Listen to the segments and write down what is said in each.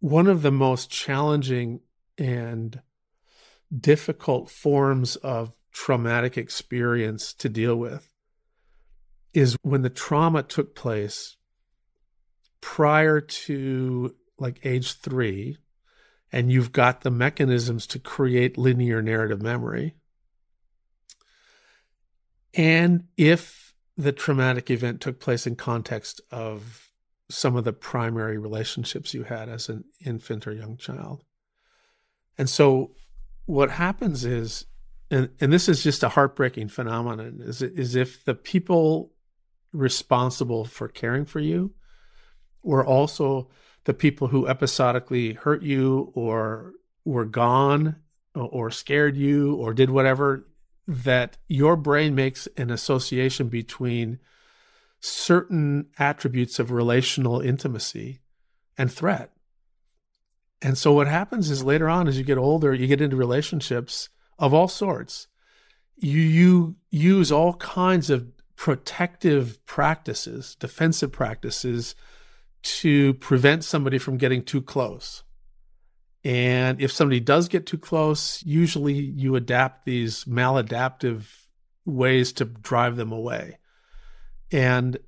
one of the most challenging and difficult forms of traumatic experience to deal with is when the trauma took place prior to like age 3, and you've got the mechanisms to create linear narrative memory. And if the traumatic event took place in context of some of the primary relationships you had as an infant or young child. And so what happens is, and this is just a heartbreaking phenomenon, is if the people responsible for caring for you were also the people who episodically hurt you or were gone or scared you or did whatever, that your brain makes an association between certain attributes of relational intimacy and threat. And so what happens is later on, as you get older, you get into relationships of all sorts. You use all kinds of protective practices, defensive practices, to prevent somebody from getting too close. And if somebody does get too close, usually you adapt these maladaptive ways to drive them away. And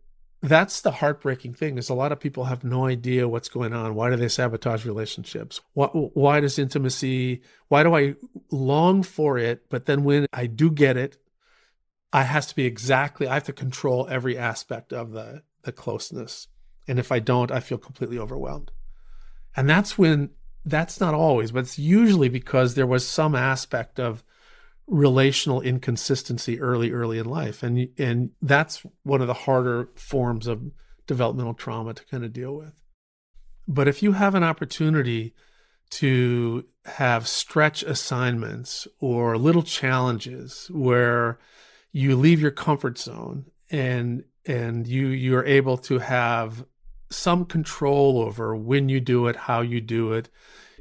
that's the heartbreaking thing, is a lot of people have no idea what's going on. Why do they sabotage relationships? Why does intimacy, why do I long for it? But then when I do get it, I have to control every aspect of the closeness. And if I don't, I feel completely overwhelmed. And that's not always, but it's usually because there was some aspect of relational inconsistency early in life. And that's one of the harder forms of developmental trauma to kind of deal with. But if you have an opportunity to have stretch assignments or little challenges where you leave your comfort zone and you're able to have some control over when you do it, how you do it,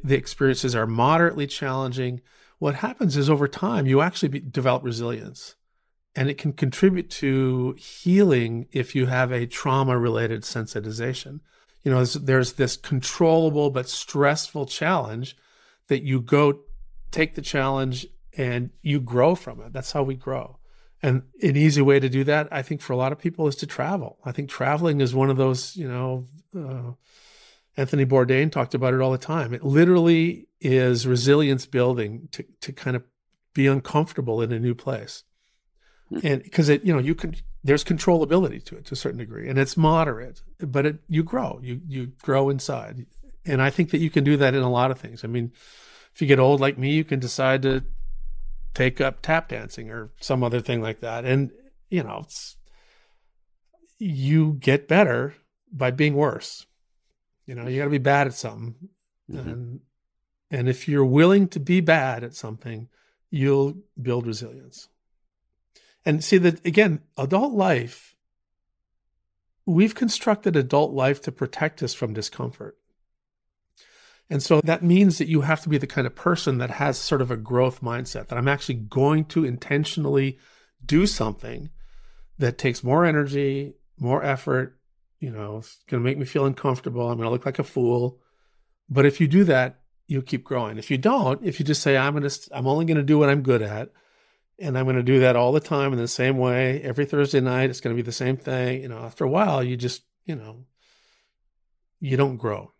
the experiences are moderately challenging, what happens is over time, you actually develop resilience. And it can contribute to healing if you have a trauma-related sensitization. You know, there's this controllable but stressful challenge that you go take the challenge and you grow from it. That's how we grow. And an easy way to do that, I think, for a lot of people is to travel. I think traveling is one of those, Anthony Bourdain talked about it all the time. It literally is resilience building to kind of be uncomfortable in a new place. And because there's controllability to it to a certain degree, and it's moderate, but you grow inside. And I think that you can do that in a lot of things. I mean, if you get old like me, you can decide to take up tap dancing or some other thing like that. And, you get better by being worse. You got to be bad at something. Mm-hmm. And if you're willing to be bad at something, you'll build resilience. And see that, again, adult life, we've constructed adult life to protect us from discomfort. And so that means that you have to be the kind of person that has sort of a growth mindset, that I'm actually going to intentionally do something that takes more energy, more effort, it's going to make me feel uncomfortable. I'm going to look like a fool. But if you do that, you'll keep growing. If you don't, if you just say, I'm only going to do what I'm good at, and I'm going to do that all the time in the same way, every Thursday night, it's going to be the same thing. After a while, you just, you don't grow.